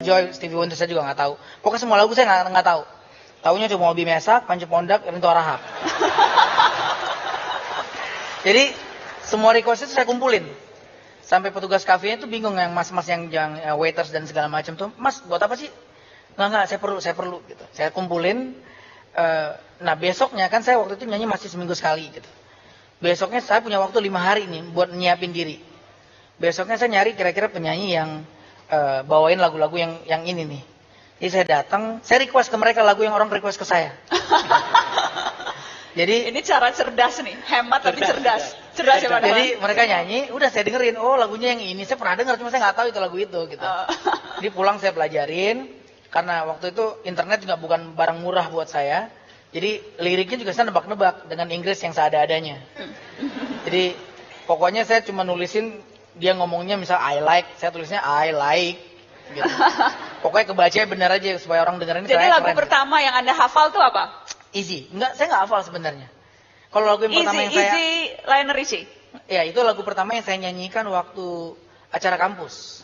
Joy, Stevie Wonder saya juga nggak tahu. Pokoknya semua lagu saya nggak tahu. Taunya cuma Moby Mesak, Panji Pondak, Rinto Arahap. Jadi semua request itu saya kumpulin. Sampai petugas kafenya itu bingung, yang mas-mas yang waiters dan segala macam tuh, Mas buat apa sih? Nggak, saya perlu gitu. Saya kumpulin. Nah besoknya kan saya waktu itu nyanyi masih seminggu sekali gitu. Besoknya saya punya waktu 5 hari nih buat nyiapin diri. Besoknya saya nyari kira-kira penyanyi yang bawain lagu-lagu yang ini nih. Jadi saya datang, saya request ke mereka lagu yang orang request ke saya. Jadi ini cara cerdas nih, hemat tapi cerdas. Cerdas ya Pak. Jadi mereka nyanyi, udah saya dengerin, oh lagunya yang ini, saya pernah denger cuma saya nggak tahu itu lagu itu gitu. Jadi pulang saya pelajarin, karena waktu itu internet juga bukan barang murah buat saya. Jadi liriknya juga saya nebak-nebak dengan Inggris yang seada-adanya. Jadi pokoknya saya cuma nulisin, dia ngomongnya misal I like, saya tulisnya I like gitu. Pokoknya kebaca benar aja supaya orang dengerin. Jadi lagu keren, pertama yang Anda hafal tuh apa? Easy. Enggak, saya nggak hafal sebenarnya. Kalau lagu yang pertama yang saya... Easy, Lionel Richie? Ya, itu lagu pertama yang saya nyanyikan waktu acara kampus.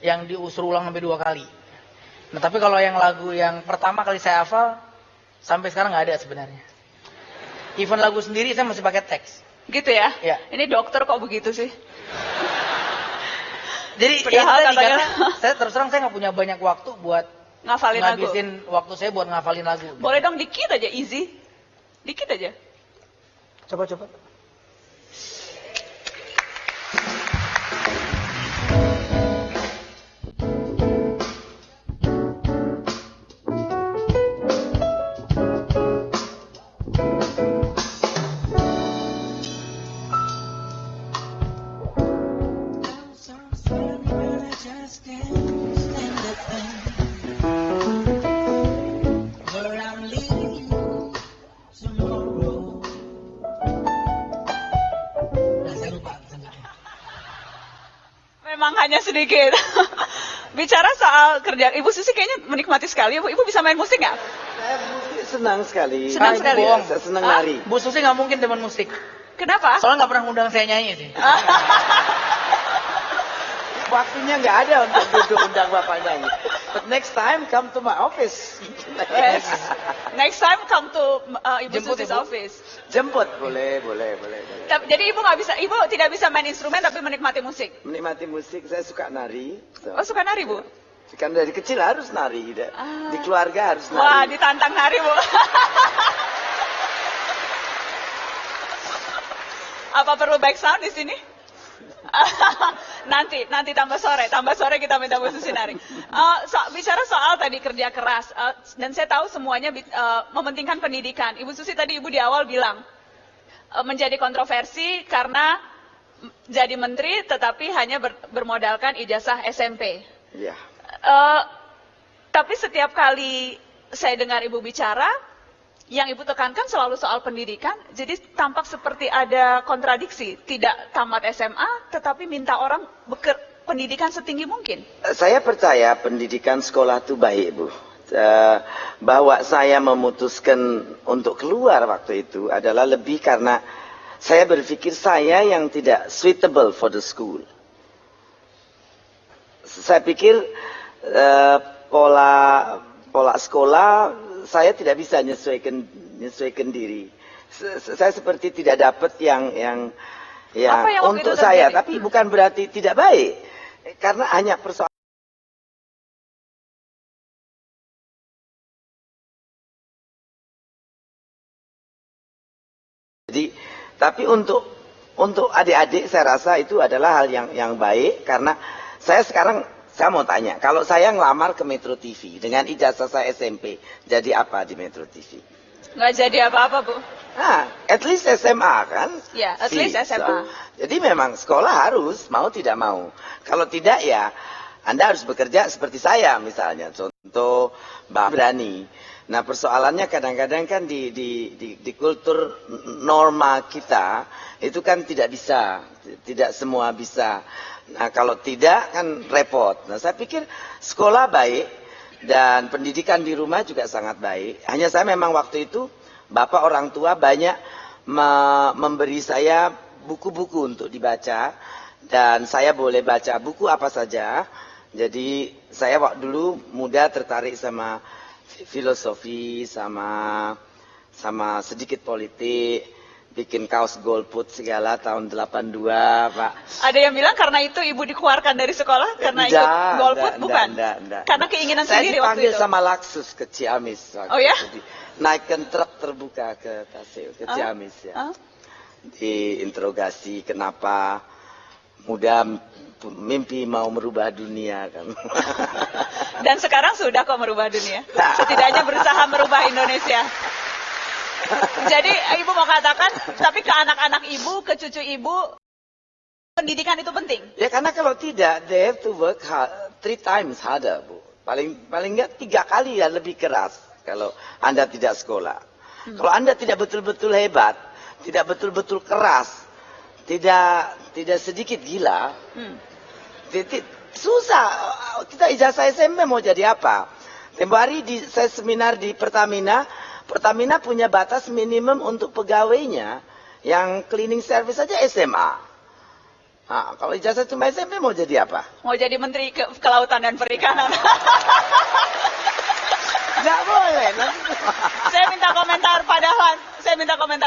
Yang diusul ulang sampai 2 kali. Nah, tapi kalau yang lagu yang pertama kali saya hafal, sampai sekarang nggak ada sebenarnya. Even lagu sendiri saya masih pakai teks. Gitu ya? Ya. Ini dokter kok begitu sih? Jadi padahal karena saya terus terang saya nggak punya banyak waktu buat ngafalin lagu. Ngabisin waktu saya buat ngafalin lagu. Boleh dong dikit aja, easy. Dikit aja. Coba. Memang hanya sedikit. Bicara soal kerja, Ibu Susi kayaknya menikmati sekali. Ibu bisa main musik nggak? Saya senang sekali. Senang sekali. Saya senang nari. Bu Susi nggak mungkin teman musik. Kenapa? Soalnya nggak pernah ngundang saya nyanyi sih. Waktunya nggak ada untuk duduk undang Bapak nyanyi. But next time come to my office. Yes. Next time come to Ibu Jemput, Susi's Ibu. office. Jemput boleh. Jadi Ibu tidak bisa main instrumen tapi menikmati musik. Menikmati musik, saya suka nari. Oh, suka nari, Bu? Kan dari kecil harus nari, di keluarga harus nari. Wah, ditantang nari, Bu. Apa perlu back sound di sini? nanti tambah sore kita minta Bu Susi nari. Bicara soal tadi kerja keras, dan saya tahu semuanya mementingkan pendidikan. Ibu Susi tadi Ibu di awal bilang menjadi kontroversi karena jadi menteri tetapi hanya bermodalkan ijazah SMP. Iya. Tapi setiap kali saya dengar Ibu bicara, yang Ibu tekankan selalu soal pendidikan, jadi tampak seperti ada kontradiksi. Tidak tamat SMA, tetapi minta orang pendidikan setinggi mungkin. Saya percaya pendidikan sekolah itu baik, Bu. Bahwa saya memutuskan untuk keluar waktu itu adalah lebih karena saya berpikir saya yang tidak suitable for the school. Saya pikir pola sekolah saya tidak bisa menyesuaikan diri. Saya seperti tidak dapat yang untuk saya, tapi bukan berarti tidak baik. Karena hanya persoalan. Jadi, tapi untuk adik-adik saya rasa itu adalah hal yang baik karena saya mau tanya, kalau saya ngelamar ke Metro TV dengan ijazah saya SMP, jadi apa di Metro TV? Nggak jadi apa-apa, Bu. Nah, at least SMA kan? Ya, at least SMA. Jadi memang sekolah harus, mau tidak mau. Kalau tidak ya, Anda harus bekerja seperti saya misalnya. Contoh, Mbak Berani. Nah, persoalannya kadang-kadang kan di kultur norma kita, itu kan tidak bisa. Tidak semua bisa. Nah, kalau tidak kan repot. Nah, saya pikir sekolah baik dan pendidikan di rumah juga sangat baik. Hanya saya memang waktu itu, Bapak orang tua banyak memberi saya buku-buku untuk dibaca. Dan saya boleh baca buku apa saja Jadi saya waktu dulu muda tertarik sama filosofi, sama sedikit politik, bikin kaos golput segala tahun 82, Pak. Ada yang bilang karena itu ibu dikeluarkan dari sekolah karena ikut golput, bukan? Enggak. Karena keinginan sendiri waktu itu. Saya dipanggil sama Laksus ke Ciamis. Oh ya? Jadi, naikkan truk terbuka ke Tasik, ke Ciamis ya. Diinterogasi kenapa muda mimpi mau merubah dunia kan. Dan sekarang sudah kok merubah dunia. Setidaknya berusaha merubah Indonesia. Jadi ibu mau katakan, tapi ke anak-anak ibu, ke cucu ibu, pendidikan itu penting. Ya karena kalau tidak, they have to work hard, 3 times harder, Bu. Paling nggak 3 kali ya lebih keras kalau Anda tidak sekolah. Kalau Anda tidak betul-betul hebat, tidak betul-betul keras, tidak sedikit gila, susah. Kita ijazah SMP mau jadi apa? Tempo hari saya seminar di Pertamina punya batas minimum untuk pegawainya yang cleaning service saja SMA. Nah, kalau ijazah cuma SMP mau jadi apa? Mau jadi Menteri Kelautan dan Perikanan. Nggak boleh. Saya minta komentar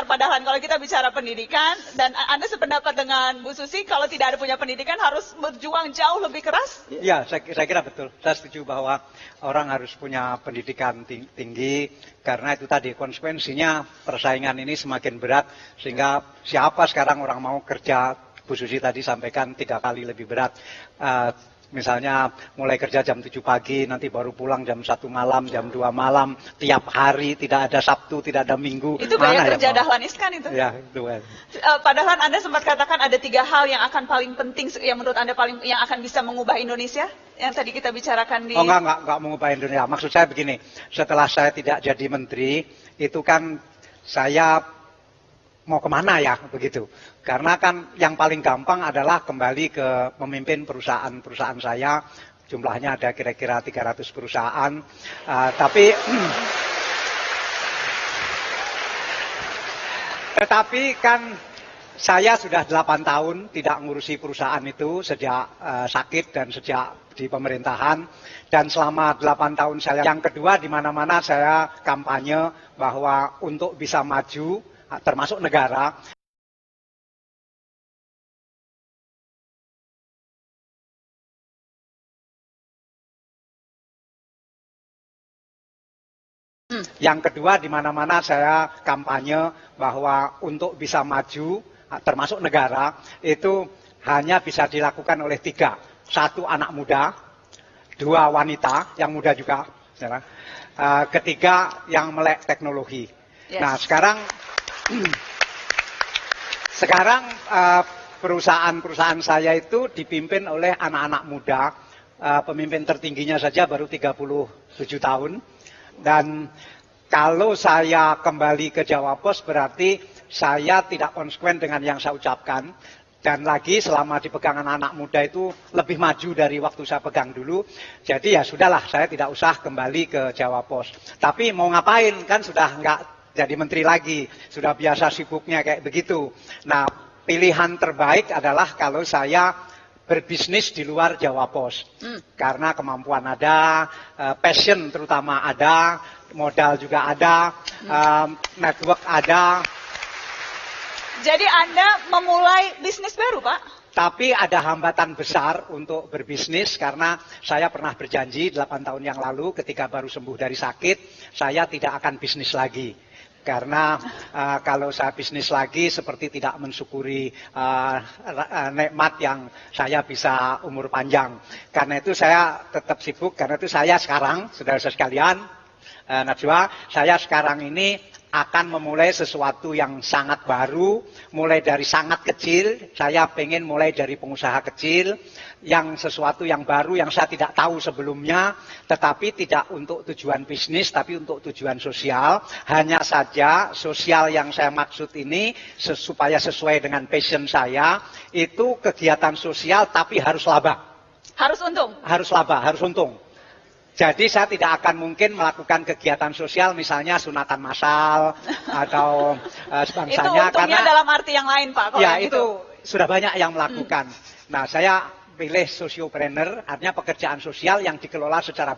Pak Dahlan. Kalau kita bicara pendidikan, dan Anda sependapat dengan Bu Susi, kalau tidak ada punya pendidikan harus berjuang jauh lebih keras? Ya, saya kira betul. Saya setuju bahwa orang harus punya pendidikan tinggi, karena itu tadi konsekuensinya persaingan ini semakin berat, sehingga siapa sekarang orang mau kerja, Bu Susi tadi sampaikan 3 kali lebih berat. Misalnya mulai kerja jam 7 pagi, nanti baru pulang jam 1 malam, jam 2 malam, tiap hari, tidak ada Sabtu, tidak ada Minggu. Itu gaya kerja Dahlanis kan itu? Ya, itu kan. Pak Dahlan, Anda sempat katakan ada 3 hal yang akan paling penting, yang menurut Anda yang akan bisa mengubah Indonesia? Yang tadi kita bicarakan di... Oh enggak mengubah Indonesia. Maksud saya begini, setelah saya tidak jadi menteri, itu kan saya mau kemana ya begitu. Karena kan yang paling gampang adalah kembali ke memimpin perusahaan saya. Jumlahnya ada kira-kira 300 perusahaan. Tetapi kan saya sudah 8 tahun tidak ngurusi perusahaan itu sejak sakit dan sejak di pemerintahan. Dan selama 8 tahun saya yang kedua di mana-mana saya kampanye bahwa untuk bisa maju termasuk negara. Yang kedua di mana-mana saya kampanye bahwa untuk bisa maju termasuk negara itu hanya bisa dilakukan oleh 3. 1 anak muda, 2 wanita yang muda juga, ketiga yang melek teknologi. Yes. Nah sekarang perusahaan saya itu dipimpin oleh anak-anak muda, pemimpin tertingginya saja baru 37 tahun. Dan kalau saya kembali ke Jawa Pos berarti saya tidak konsekuen dengan yang saya ucapkan. Dan lagi selama dipegang anak muda itu lebih maju dari waktu saya pegang dulu. Jadi ya sudahlah, saya tidak usah kembali ke Jawa Pos. Tapi mau ngapain, kan sudah nggak jadi menteri lagi, sudah biasa sibuknya kayak begitu. Nah, pilihan terbaik adalah kalau saya berbisnis di luar Jawa Pos. Karena kemampuan ada, passion terutama ada, modal juga ada, network ada. Jadi Anda memulai bisnis baru, Pak? Tapi ada hambatan besar untuk berbisnis karena saya pernah berjanji 8 tahun yang lalu ketika baru sembuh dari sakit, saya tidak akan bisnis lagi. Karena kalau saya bisnis lagi seperti tidak mensyukuri nikmat yang saya bisa umur panjang. Karena itu saya tetap sibuk, karena itu saya sekarang, saudara-saudara sekalian, Najwa, saya sekarang ini akan memulai sesuatu yang sangat baru, mulai dari sangat kecil. Saya pengen mulai dari pengusaha kecil, yang sesuatu yang baru yang saya tidak tahu sebelumnya, tetapi tidak untuk tujuan bisnis, tapi untuk tujuan sosial. Hanya saja sosial yang saya maksud ini supaya sesuai dengan passion saya, itu kegiatan sosial tapi harus laba. Harus untung? Harus laba, harus untung. Jadi saya tidak akan mungkin melakukan kegiatan sosial misalnya sunatan massal atau sebangsanya. Itu untungnya karena dalam arti yang lain, Pak. Ya itu sudah banyak yang melakukan. Nah saya pilih sosiopreneur, artinya pekerjaan sosial yang dikelola secara